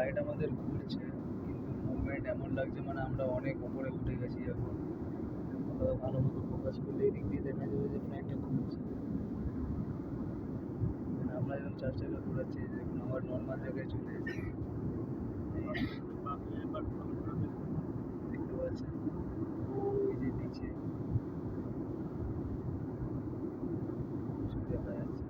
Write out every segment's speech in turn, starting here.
Flight আমাদের ঘুরছে, কিন্তু মুভমেন্ট এমন লাগছে মানে আমরা অনেক উপরে উঠে গেছি এখন। ভালো মতো ফোকাস করলে এই দিক দিয়ে দেখা যাবে যে ফ্লাইটটা ঘুরছে। আমরা এখন 4 চাকা ঘোরাচ্ছি, দেখুন আমার নর্মাল জায়গায় চলে এসেছি। দেখতে পাচ্ছেন ওই যে নিচে দেখা যাচ্ছে।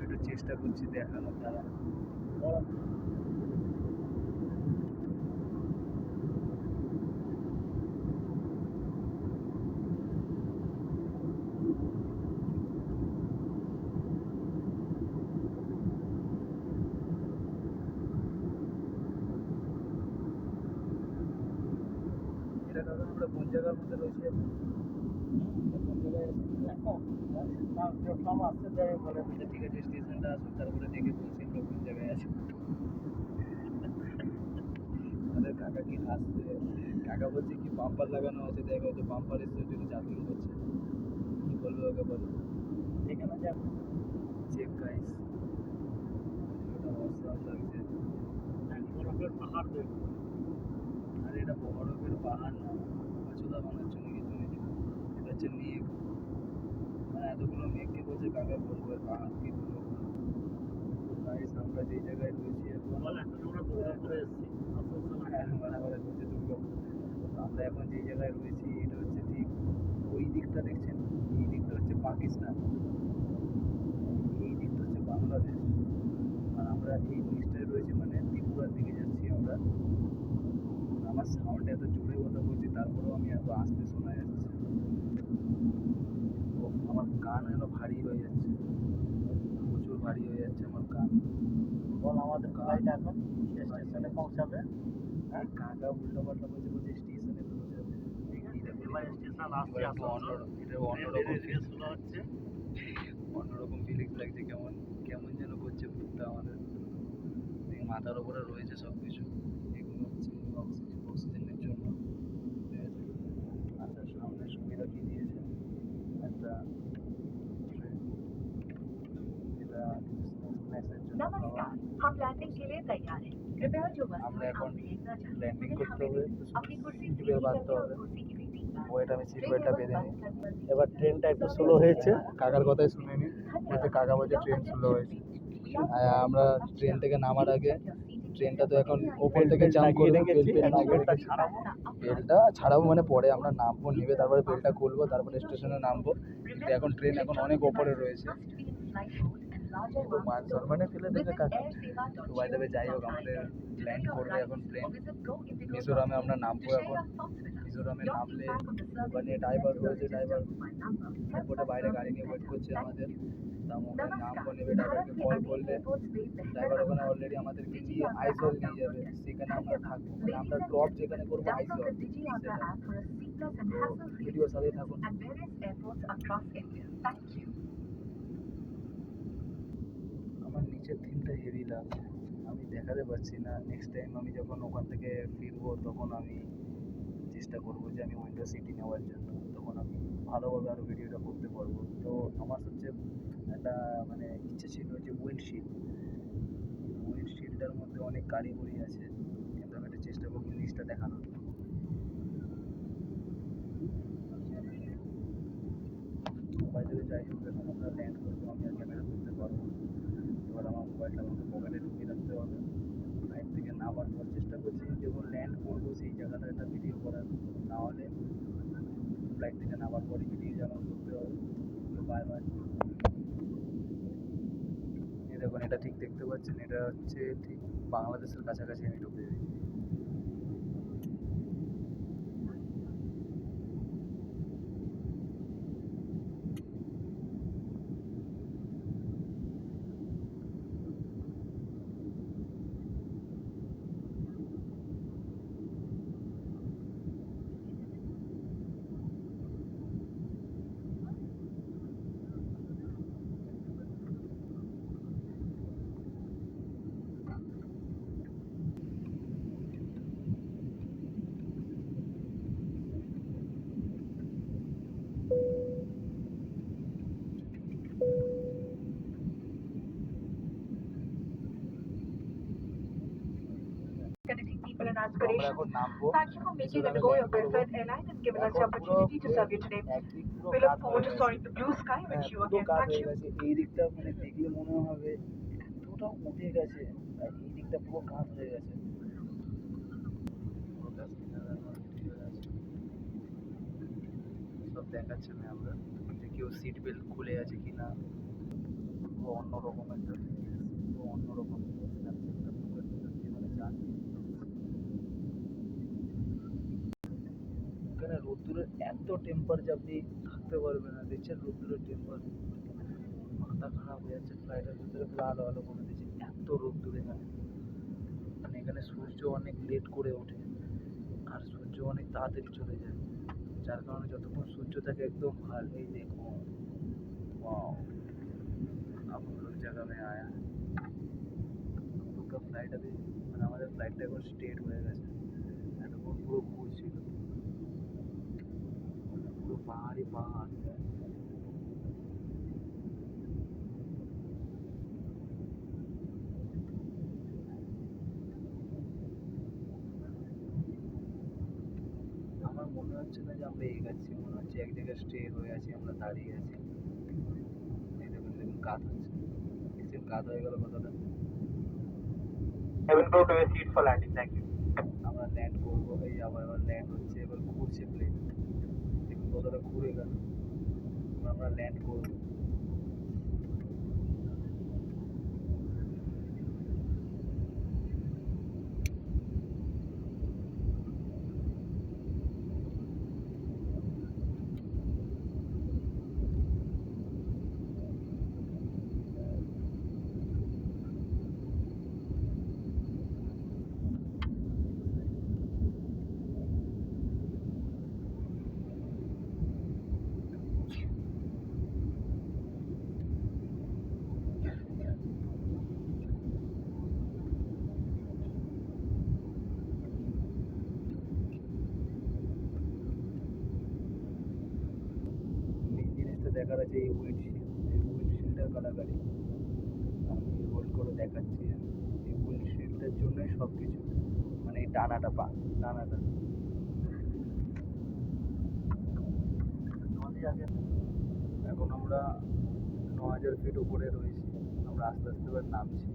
একটু চেষ্টা করছি দেখানোর দ্বারা। এটা কারণ আমরা কোন জায়গার মধ্যে রয়েছি এখন? কোন জায়গায় প্ল্যাটফর্ম আসতে দেয় বলে ঠিক আছে, স্টেশনটা আসুন তারপরে দেখে বলছি আমরা কোন জায়গায় আছি। আমাদের কাকা কি হাসছে, কাকা বলছে কি বাম্পার লাগানো আছে, দেখা হয়তো বাম্পার এসে জন্য জার্কিং করছে। কি বলবো ওকে বলো, এখানে যাবো চেক গাইস। এটা অসাম লাগছে, বরফের পাহাড় দেখো। আরে এটা বরফের পাহাড় না, মাছুদা বানাচ্ছে নাকি তুমি? এটা হচ্ছে মেঘ, মানে এতগুলো মেঘকে বলছে কাকা বরফের পাহাড়। কি বলবো গাইস, আমরা যেই জায়গায় রয়েছি এখন আমরা দুর্গাপুরে এসেছি। আমরা এখন যেই জায়গায় রয়েছি এটা হচ্ছে ঠিক ওই দিকটা দেখছেন, এই দিকটা হচ্ছে পাকিস্তান, এই দিকটা হচ্ছে বাংলাদেশ, আর আমরা এই নিচটায় রয়েছি মানে ত্রিপুরার দিকে যাচ্ছি আমরা। আমার সাউন্ড এত জোরে কথা বলছি তারপরেও আমি এত আস্তে শোনা যাচ্ছে। আমার কান যেন ভারী হয়ে যাচ্ছে, প্রচুর ভারী হয়ে যাচ্ছে আমার কান। বল আমাদের ফ্লাইট এখন স্টেশনে পৌঁছাবে। হ্যাঁ, কাকা উল্টো পাল্টা বলছে, বলছে স্টেশনে পৌঁছাবে। অন্যরকম ফিলিংস লাগছে, কেমন কেমন যেন করছে বুকটা আমাদের। মাথার উপরে রয়েছে সব কিছু, এগুলো হচ্ছে অক্সিজেনের জন্য। আচ্ছা, সামনে সুবিধা কি দিয়েছে একটা, এটা नमस्कार, हम लैंडिंग के लिए तैयार हैं। कृपया जो वस्तुएं आप भेजना चाहते हैं हमें अपनी कुर्सी सीधी करके और कुर्सी की सीटिंग ওয়েট, আমি সিট বেল্টটা বেঁধে নিই। এবার ট্রেনটা একটু স্লো হয়েছে, কাকার কথাই শুনে নি, বলছে কাকা বলছে ট্রেন স্লো হয়েছে। আমরা ট্রেন থেকে নামার আগে ট্রেনটা তো এখন ওপর থেকে জাম্প করে বেলটা ছাড়াবো, মানে পরে আমরা নামবো, নেবে তারপরে বেলটা খুলবো, তারপরে স্টেশনে নামবো। কিন্তু এখন ট্রেন এখন অনেক ওপরে রয়েছে, তো মান সম্মানে ফেলে দেবে কাকা। তো বাই দ্য ওয়ে, যাই হোক আমাদের ল্যান্ড করবে এখন প্লেন মিজোরামে। আমরা নামবো এখন, মিজোরামে নামলে ওখানে ড্রাইভার রয়েছে, ড্রাইভার এয়ারপোর্টে বাইরে গাড়ি নিয়ে ওয়েট করছে আমাদের। ওখানে নামবো, নেবে ড্রাইভারকে কল করলে ড্রাইভার ওখানে অলরেডি আমাদেরকে নিয়ে আইজল নিয়ে যাবে, সেখানে আমরা থাকবো, মানে আমরা ড্রপ যেখানে করবো আইজল, তো ভিডিওর সাথে থাকুন। আমার নিচের থিমটা হেভি লাগছে, আমি দেখাতে পারছি না। নেক্সট টাইম আমি যখন ওখান থেকে ফিরবো তখন আমি চেষ্টা করবো যে আমি উইন্ডো সিটি নেওয়ার জন্য, তখন আমি ভালোভাবে আরও ভিডিওটা করতে পারবো। তো আমার হচ্ছে একটা মানে ইচ্ছে ছিল যে উইন্ডশিল্ডটার মধ্যে অনেক কারিগরি আছে, কিন্তু আমি একটা চেষ্টা করবো জিনিসটা দেখানোর। বাইরে যাই হোক, এখন আমরা ল্যান্ড করবো, আমি আর ক্যামেরা করতে পারবো। এবার আমার মোবাইলটা আমাকে পকেটে ঢুকিয়ে রাখতে হবে। ফ্লাইট থেকে নামার পর চেষ্টা করছি যখন ল্যান্ড করবো সেই জায়গাটা একটা ভিডিও করার, না হলে ফ্লাইট থেকে নামার পরে ভিডিও যেমন করতে হবে। তো বাই বাই। এই দেখুন, এটা ঠিক দেখতে পাচ্ছেন, এটা হচ্ছে ঠিক বাংলাদেশের কাছাকাছি আমি ঢুকে যাই। accrediting people and আমরা aspirations. এখন naমবো Thank you for making মিজোরামে Indigo your land করবো preferred airline and giving us the এখন পুরো opportunity to serve you today. একদিক পুরো We কাত look হয়ে forward to গেছে soaring the blue sky with হ্যাঁ you পুরো again. কাত Thank হয়ে you. গেছে এই দিকটা মানে দেখলে মনে হবে এতটা উঠে গেছে আর এই দিকটা পুরো কাত হয়ে গেছে পুরো কাজ সব দেখাচ্ছে না আমরা যে কেউ সিট বেল্ট খুলে আছে কিনা পুরো অন্যরকম একটা পুরো অন্যরকম এখানে রোদ্দুরের এত টেম্পার যে আপনি থাকতে পারবেন না দেখছেন রোদ্দুরের টেম্পার মাথা খারাপ হয়ে যাচ্ছে ফ্লাইটের ভিতরে পুরো আলো আলো করে দিচ্ছে এত রোদ্দুর এখানে মানে এখানে সূর্য অনেক লেট করে ওঠে আর সূর্য অনেক তাড়াতাড়ি চলে যায় যার কারণে যতক্ষণ সূর্য থাকে একদম ভালো এই দেখুন वाओ अब हम लोग जगह में आया দুটো ফ্লাইট আছে মানে আমাদের ফ্লাইটটা এখন স্টেট হয়ে গেছে এতক্ষণ পুরো ঘুরছিল পুরো পাহাড়ি পাহাড় আমার মনে হচ্ছে না যে আমরা এগাচ্ছি মনে হচ্ছে এক জায়গায় স্টে হয়ে আছি আমরা দাঁড়িয়ে আছি এই দেখুন দেখুন কাত হচ্ছে এসে কাত হয়ে গেল কতটা Heaven Pro to a seat for landing. Thank you. আমরা ল্যান্ড করবো এই আবার ল্যান্ড হচ্ছে এবার ঘুরছে প্লেন দেখুন কতটা ঘুরে গেল এবার আমরা ল্যান্ড করবো মেন জিনিসটা দেখার আছে এই উইন্ডশিল্ডের কাটাকাটি আমি হোল্ড করে দেখাচ্ছি এই উইন্ডশিল্ডের জন্যই সব কিছু মানে এই টানাটা টানাটা এখন আমরা 9000 ফিট উপরে রয়েছি আমরা আস্তে আস্তে এবার নামছি